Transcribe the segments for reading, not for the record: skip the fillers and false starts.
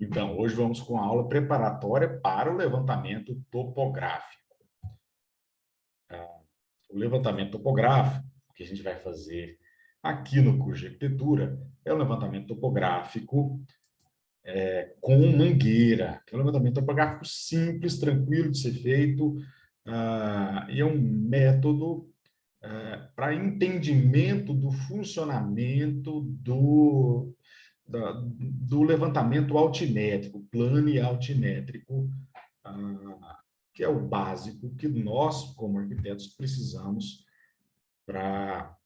Então, hoje vamos com a aula preparatória para o levantamento topográfico. O levantamento topográfico que a gente vai fazer aqui no curso de arquitetura é um levantamento topográfico com mangueira, que é um levantamento topográfico simples, tranquilo de ser feito, e é um método para entendimento do funcionamento do levantamento altimétrico, plano e altimétrico, que é o básico que nós, como arquitetos, precisamos para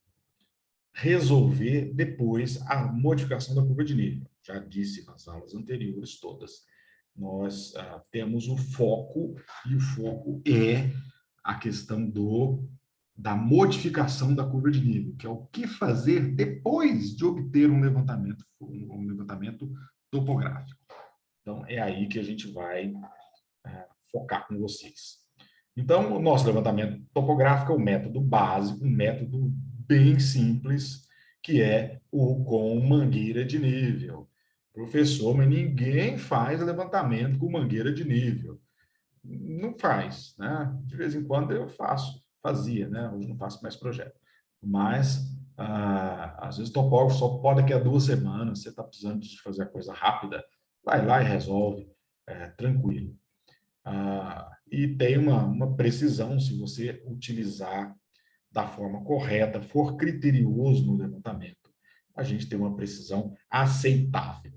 resolver depois a modificação da curva de nível. Já disse nas aulas anteriores todas, nós temos o foco, e o foco é a questão da modificação da curva de nível, que é o que fazer depois de obter um levantamento topográfico. Então, é aí que a gente vai focar com vocês. Então, o nosso levantamento topográfico é um método básico, um método bem simples, que é o com mangueira de nível. Professor, mas ninguém faz levantamento com mangueira de nível. Não faz, né? De vez em quando eu fazia, né? Hoje não faço mais projeto. Mas, às vezes, o topógrafo só pode daqui a 2 semanas, você está precisando de fazer a coisa rápida, vai lá e resolve, tranquilo. E tem uma precisão, se você utilizar da forma correta, for criterioso no levantamento, a gente tem uma precisão aceitável.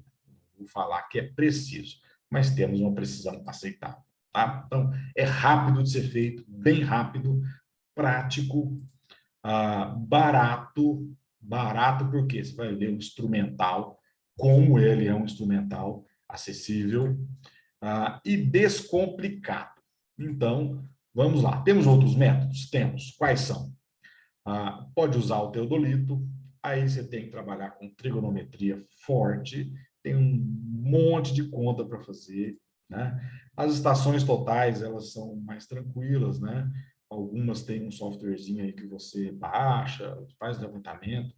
Vou falar que é preciso, mas temos uma precisão aceitável. Tá? Então, é rápido de ser feito, bem rápido, prático, barato porque você vai ver o instrumental, como ele é um instrumental acessível, e descomplicado. Então, vamos lá. Temos outros métodos? Temos. Quais são? Pode usar o teodolito, aí você tem que trabalhar com trigonometria forte, tem um monte de conta para fazer, né? As estações totais, elas são mais tranquilas, né? Algumas têm um softwarezinho aí que você baixa, faz levantamento.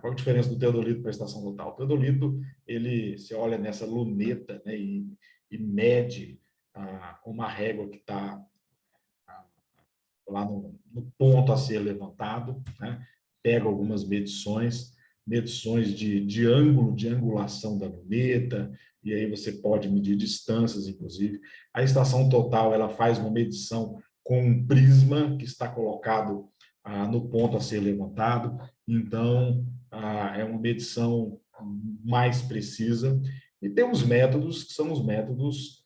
Qual a diferença do teodolito para a estação total? O teodolito, você olha nessa luneta, né, e mede com uma régua que está lá no ponto a ser levantado, né? Pega algumas medições de ângulo, de angulação da luneta, e aí você pode medir distâncias, inclusive. A estação total, ela faz uma medição com um prisma que está colocado no ponto a ser levantado, então é uma medição mais precisa. E tem os métodos, que são os métodos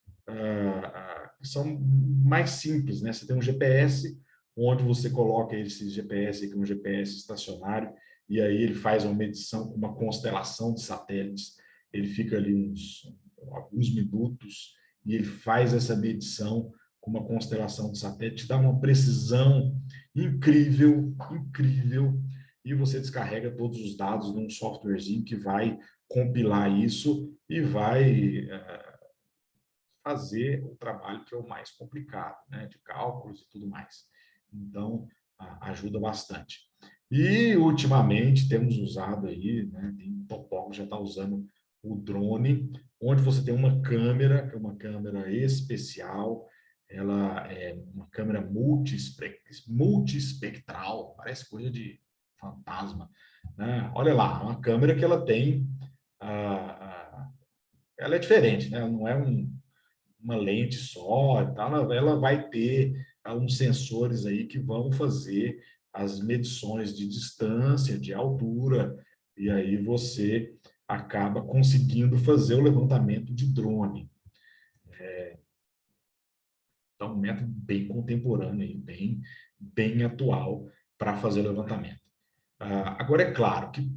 que são mais simples, né? Você tem um GPS, onde você coloca esse GPS aqui, um GPS estacionário, e aí ele faz uma medição com uma constelação de satélites. Ele fica ali alguns minutos e ele faz essa medição com uma constelação de satélite, dá uma precisão incrível, incrível, e você descarrega todos os dados num softwarezinho que vai compilar isso e vai fazer o trabalho que é o mais complicado, né, de cálculos e tudo mais. Então, ajuda bastante. E, ultimamente, temos usado aí, né, tem topógrafo já está usando o drone, onde você tem uma câmera, que é uma câmera especial, ela é uma câmera multiespectral, parece coisa de fantasma, né? Olha lá, uma câmera que ela tem, ela é diferente, né? Ela não é uma lente só, ela vai ter uns sensores aí que vão fazer as medições de distância, de altura, e aí você acaba conseguindo fazer o levantamento de drone. Então, um método bem contemporâneo, bem atual para fazer o levantamento. Agora, é claro que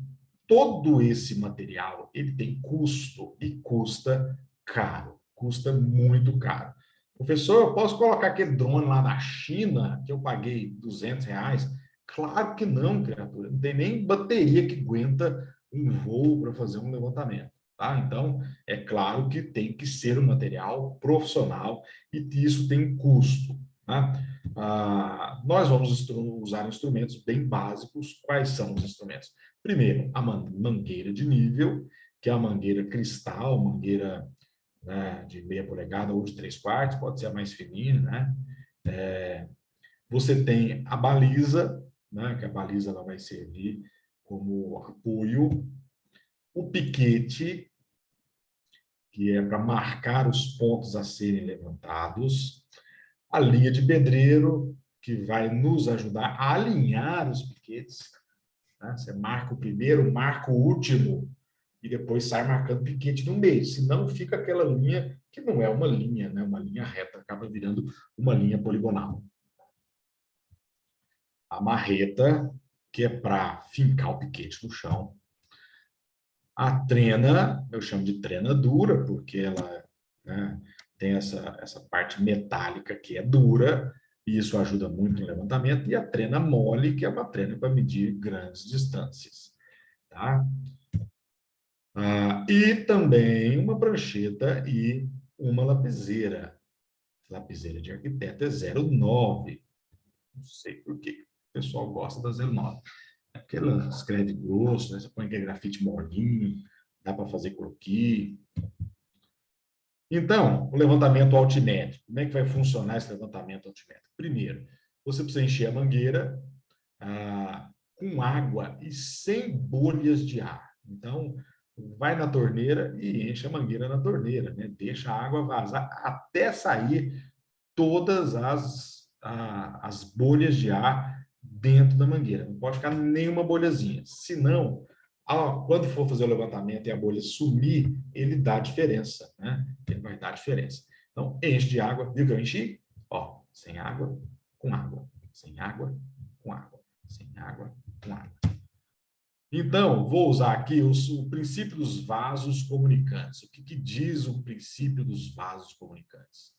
todo esse material ele tem custo e custa caro, custa muito caro. Professor, eu posso colocar aquele drone lá da China que eu paguei R$ 200? Claro que não, criatura. Não tem nem bateria que aguenta um voo para fazer um levantamento. Tá? Então, é claro que tem que ser um material profissional e isso tem custo. Tá? Nós vamos usar instrumentos bem básicos. Quais são os instrumentos? Primeiro, a mangueira de nível, que é a mangueira cristal, mangueira né, de meia polegada ou de 3/4, pode ser a mais fininha, né? Você tem a baliza, né, que a baliza ela vai servir como apoio, o piquete, que é para marcar os pontos a serem levantados, a linha de pedreiro, que vai nos ajudar a alinhar os piquetes, né? Você marca o primeiro, marca o último, e depois sai marcando piquete no meio, senão fica aquela linha que não é uma linha, né? Uma linha reta, acaba virando uma linha poligonal. A marreta, que é para fincar o piquete no chão. A trena, eu chamo de trena dura, porque ela, né, tem essa parte metálica que é dura, e isso ajuda muito no levantamento, e a trena mole, que é uma trena para medir grandes distâncias. Tá? E também uma prancheta e uma lapiseira. Lapiseira de arquiteto é 09. Não sei por que o pessoal gosta da 09. É porque ela escreve grosso, né? Você põe aquele grafite molinho, dá para fazer croquis. Então, o levantamento altimétrico. Como é que vai funcionar esse levantamento altimétrico? Primeiro, você precisa encher a mangueira com água e sem bolhas de ar. Então, vai na torneira e enche a mangueira na torneira, né? Deixa a água vazar até sair todas as bolhas de ar dentro da mangueira. Não pode ficar nenhuma bolhazinha. Senão, quando for fazer o levantamento e a bolha sumir, ele dá diferença, né? Ele vai dar diferença. Então, enche de água. Viu que eu enchi? Ó, sem água, com água. Sem água, com água. Sem água, com água. Então, vou usar aqui o princípio dos vasos comunicantes. O que diz o princípio dos vasos comunicantes?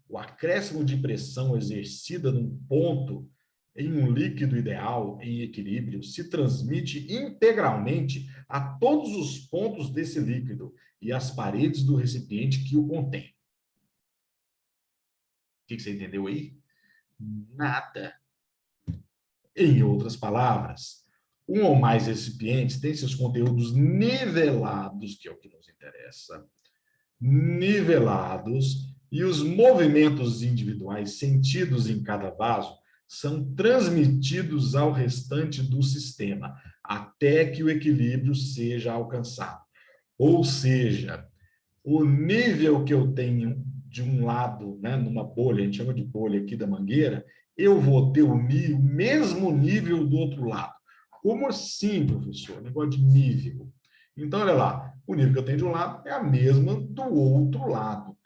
O acréscimo de pressão exercida num ponto em um líquido ideal, em equilíbrio, se transmite integralmente a todos os pontos desse líquido e às paredes do recipiente que o contém. O que você entendeu aí? Nada. Em outras palavras, um ou mais recipientes têm seus conteúdos nivelados, que é o que nos interessa, nivelados, e os movimentos individuais sentidos em cada vaso são transmitidos ao restante do sistema, até que o equilíbrio seja alcançado. Ou seja, o nível que eu tenho de um lado, né, numa bolha, a gente chama de bolha aqui da mangueira, eu vou ter o mesmo nível do outro lado. Como assim, professor? Negócio de nível. Então, olha lá, o nível que eu tenho de um lado é a mesma do outro lado.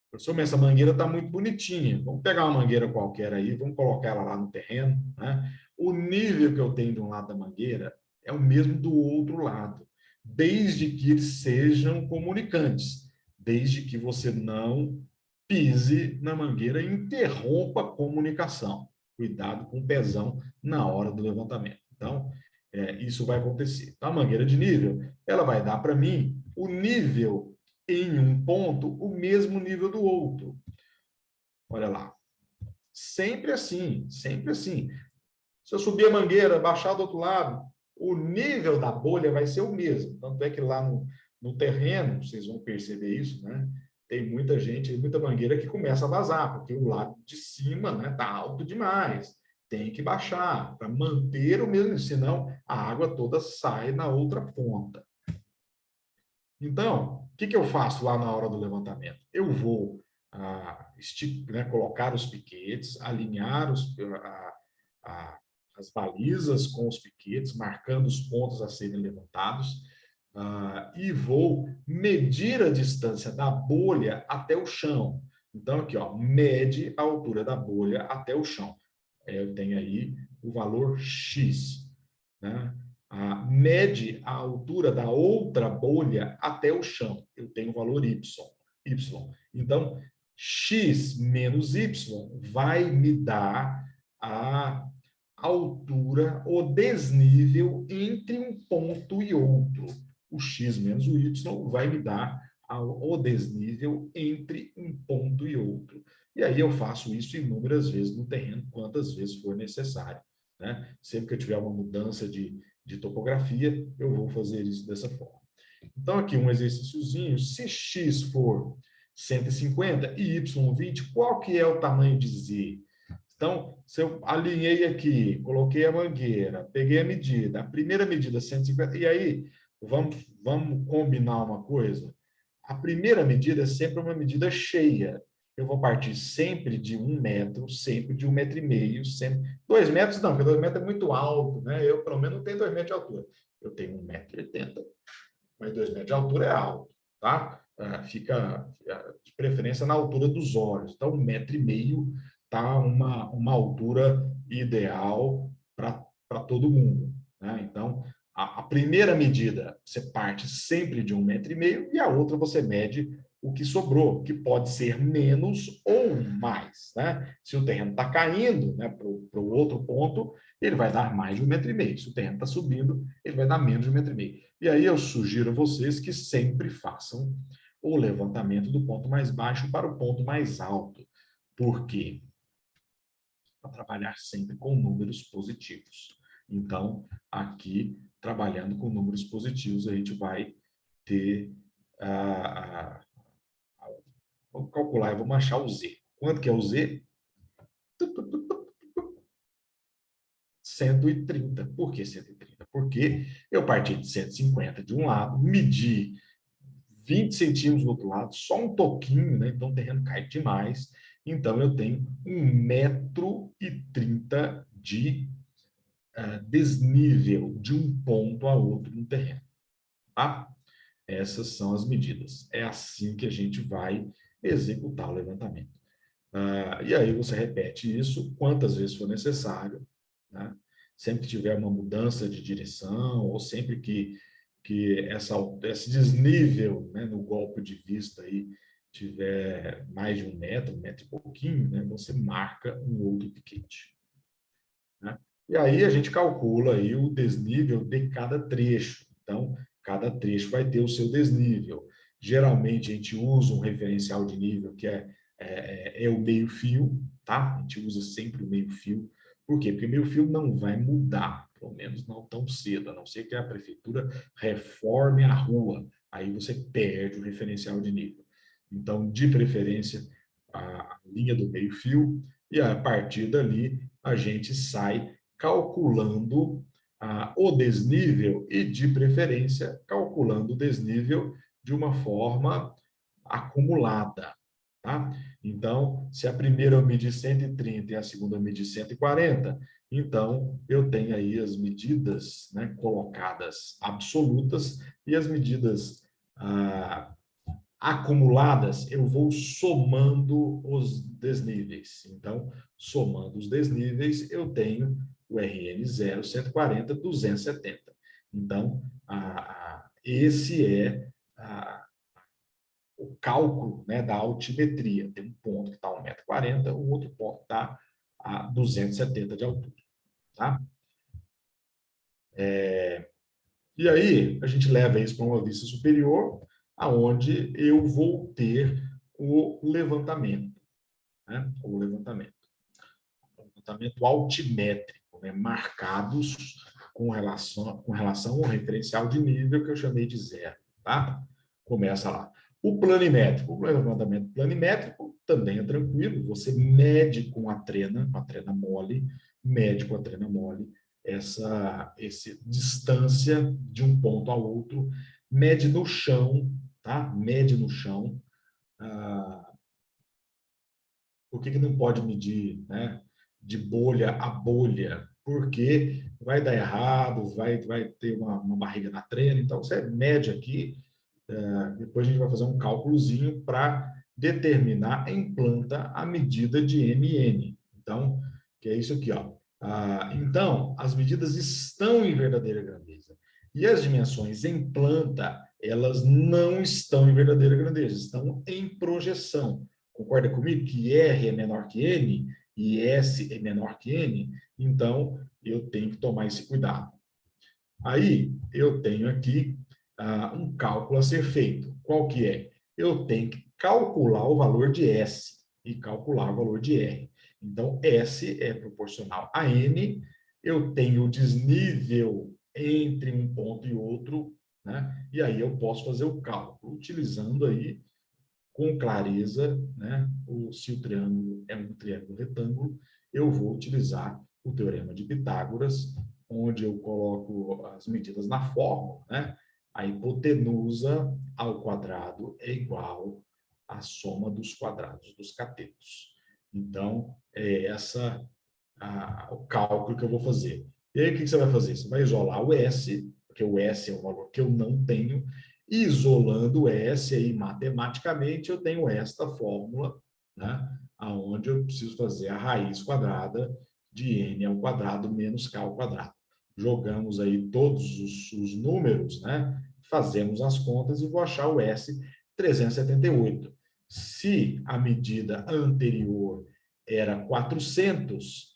Professor, essa mangueira está muito bonitinha. Vamos pegar uma mangueira qualquer aí, vamos colocar ela lá no terreno, né? O nível que eu tenho de um lado da mangueira é o mesmo do outro lado, desde que eles sejam comunicantes, desde que você não pise na mangueira e interrompa a comunicação. Cuidado com o pezão na hora do levantamento. Então, isso vai acontecer. Então, a mangueira de nível, ela vai dar para mim o nível em um ponto o mesmo nível do outro. Olha lá. Sempre assim, sempre assim. Se eu subir a mangueira, baixar do outro lado, o nível da bolha vai ser o mesmo. Tanto é que lá no terreno, vocês vão perceber isso, né? Tem muita gente, muita mangueira que começa a vazar, porque o lado de cima, né, tá alto demais. Tem que baixar para manter o mesmo, senão a água toda sai na outra ponta. Então, o que eu faço lá na hora do levantamento? Eu vou colocar os piquetes, alinhar as balizas com os piquetes, marcando os pontos a serem levantados, e vou medir a distância da bolha até o chão. Então, aqui, ó, mede a altura da bolha até o chão. Eu tenho aí o valor X, né? Mede a altura da outra bolha até o chão. Eu tenho o valor y. Então, x menos y vai me dar a altura, o desnível entre um ponto e outro. O x menos o y vai me dar o desnível entre um ponto e outro. E aí eu faço isso inúmeras vezes no terreno, quantas vezes for necessário, né? Sempre que eu tiver uma mudança de topografia, eu vou fazer isso dessa forma. Então, aqui um exercíciozinho, se x for 150 e y 20, qual que é o tamanho de z? Então, se eu alinhei aqui, coloquei a mangueira, peguei a medida, a primeira medida 150, e aí vamos combinar uma coisa? A primeira medida é sempre uma medida cheia. Eu vou partir sempre de 1 metro, sempre de 1,5 metro, sempre. 2 metros não, porque 2 metros é muito alto, né? Eu, pelo menos, não tenho 2 metros de altura. Eu tenho 1,80 m, mas 2 metros de altura é alto, tá? Fica de preferência na altura dos olhos. Então, 1,5 m tá uma altura ideal para todo mundo, né? Então, a primeira medida você parte sempre de 1,5 m e a outra você mede o que sobrou, que pode ser menos ou mais, né? Se o terreno está caindo, né, para o outro ponto, ele vai dar mais de 1,5 m. Se o terreno está subindo, ele vai dar menos de 1,5 m. E aí eu sugiro a vocês que sempre façam o levantamento do ponto mais baixo para o ponto mais alto. Por quê? Para trabalhar sempre com números positivos. Então, aqui, trabalhando com números positivos, a gente vai ter... vamos calcular e vamos achar o Z. Quanto que é o Z? 130. Por que 130? Porque eu parti de 150 de um lado, medi 20 centímetros do outro lado, só um toquinho, né? Então o terreno cai demais. Então eu tenho 1,30 m de desnível de um ponto a outro no terreno. Tá? Essas são as medidas. É assim que a gente vai executar o levantamento. E aí você repete isso quantas vezes for necessário, né? Sempre que tiver uma mudança de direção, ou sempre que esse desnível, né, no golpe de vista aí tiver mais de 1 metro e pouquinho, né, você marca um outro piquete, né? E aí a gente calcula aí o desnível de cada trecho. Então, cada trecho vai ter o seu desnível. Geralmente a gente usa um referencial de nível que é o meio-fio, tá? A gente usa sempre o meio-fio. Por quê? Porque o meio-fio não vai mudar, pelo menos não tão cedo, a não ser que a prefeitura reforme a rua. Aí você perde o referencial de nível. Então, de preferência, a linha do meio-fio, e a partir dali a gente sai calculando o desnível e, de preferência, calculando o desnível de uma forma acumulada. Tá? Então, se a primeira eu medi 130 e a segunda eu medi 140, então eu tenho aí as medidas, né, colocadas absolutas e as medidas acumuladas, eu vou somando os desníveis. Então, somando os desníveis, eu tenho o RN 0, 140, 270. Então, esse é o cálculo, né, da altimetria. Tem um ponto que está a 1,40 m, o outro ponto está a 270 de altura. Tá? E aí, a gente leva isso para uma vista superior, aonde eu vou ter o levantamento, né? O levantamento altimétrico, né? Marcados com relação ao referencial de nível que eu chamei de 0, tá? Começa lá. O planimétrico, o levantamento planimétrico também é tranquilo, você mede com a trena mole, mede com a trena mole essa distância de um ponto ao outro, mede no chão, tá? Mede no chão. Por que não pode medir, né, de bolha a bolha? Porque vai dar errado, vai ter uma barriga na trena. Então, você mede aqui, depois a gente vai fazer um cálculozinho para determinar em planta a medida de MN. Então, que é isso aqui, ó. Então, as medidas estão em verdadeira grandeza. E as dimensões em planta, elas não estão em verdadeira grandeza, estão em projeção. Concorda comigo que R é menor que N e S é menor que N? Então, eu tenho que tomar esse cuidado. Aí, eu tenho aqui um cálculo a ser feito. Qual que é? Eu tenho que calcular o valor de S e calcular o valor de R. Então, S é proporcional a N. Eu tenho o desnível entre um ponto e outro né? E aí eu posso fazer o cálculo, utilizando aí com clareza, né? Se o triângulo é um triângulo retângulo, eu vou utilizar o teorema de Pitágoras, onde eu coloco as medidas na fórmula, né? A hipotenusa ao quadrado é igual à soma dos quadrados dos catetos. Então, é essa o cálculo que eu vou fazer. E aí, o que você vai fazer? Você vai isolar o S, porque o S é o valor que eu não tenho. Isolando o S aí matematicamente, eu tenho esta fórmula, né? Onde eu preciso fazer a raiz quadrada de n ao quadrado menos k ao quadrado. Jogamos aí todos os números, né? Fazemos as contas e vou achar o S 378. Se a medida anterior era 400,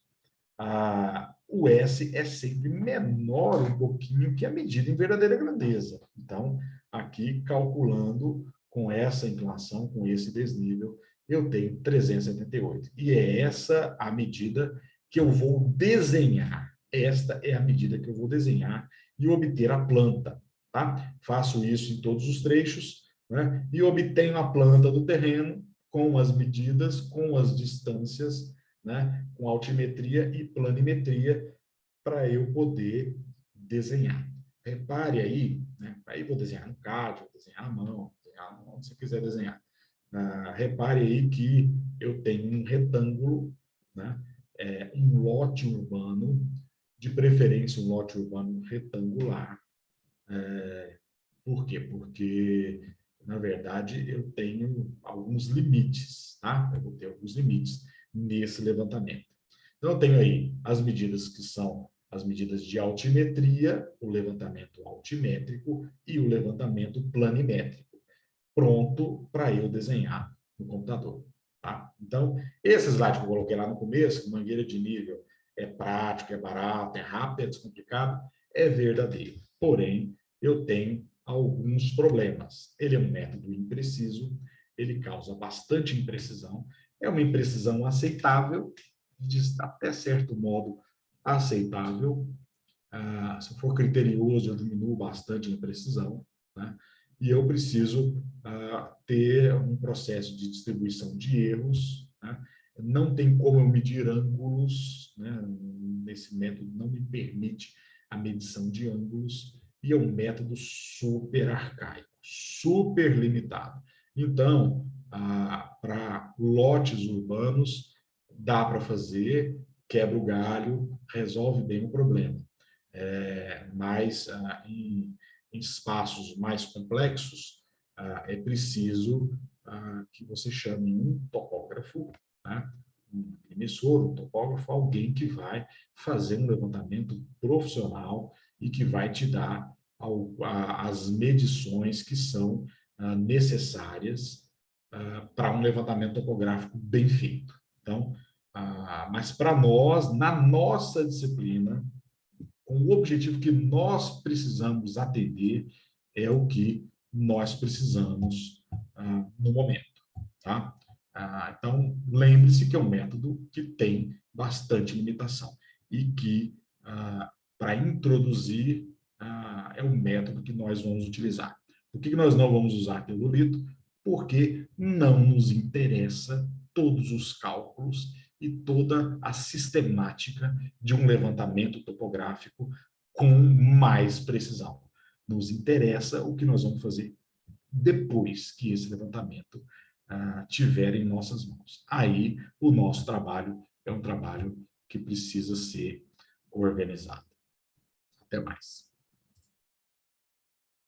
o S é sempre menor um pouquinho que a medida em verdadeira grandeza. Então, aqui, calculando com essa inclinação, com esse desnível, eu tenho 378. E é essa a medida que eu vou desenhar. Esta é a medida que eu vou desenhar e obter a planta. Tá? Faço isso em todos os trechos, né? E obtenho a planta do terreno com as medidas, com as distâncias, né? Com altimetria e planimetria, para eu poder desenhar. Repare aí, né? Aí vou desenhar no CAD, vou desenhar à mão, vou desenhar onde você quiser desenhar. Repare aí que eu tenho um retângulo, né? Um lote urbano, de preferência um lote urbano retangular. Por quê? Porque, na verdade, eu tenho alguns limites, tá? Eu vou ter alguns limites nesse levantamento. Então, eu tenho aí as medidas que são as medidas de altimetria, o levantamento altimétrico e o levantamento planimétrico, pronto para eu desenhar no computador. Tá? Então, esse slide que eu coloquei lá no começo, mangueira de nível, é prático, é barato, é rápido, é descomplicado, é verdadeiro. Porém, eu tenho alguns problemas. Ele é um método impreciso, ele causa bastante imprecisão, é uma imprecisão aceitável, até certo modo aceitável. Se eu for criterioso, eu diminuo bastante a imprecisão, né? E eu preciso ter um processo de distribuição de erros, né? Não tem como eu medir ângulos, né? Nesse método não me permite a medição de ângulos, e é um método super arcaico, super limitado. Então, para lotes urbanos, dá para fazer, quebra o galho, resolve bem o problema. Mas em espaços mais complexos, é preciso que você chame um topógrafo, né? Um emissor, um topógrafo, alguém que vai fazer um levantamento profissional e que vai te dar as medições que são necessárias para um levantamento topográfico bem feito. Então, mas para nós, na nossa disciplina, com o objetivo que nós precisamos atender, é o que nós precisamos no momento. Tá? Então, lembre-se que é um método que tem bastante limitação e que, para introduzir, é um método que nós vamos utilizar. Por que nós não vamos usar teodolito? Porque não nos interessa todos os cálculos e toda a sistemática de um levantamento topográfico com mais precisão. Nos interessa o que nós vamos fazer depois que esse levantamento tiver em nossas mãos. Aí, o nosso trabalho é um trabalho que precisa ser organizado. Até mais.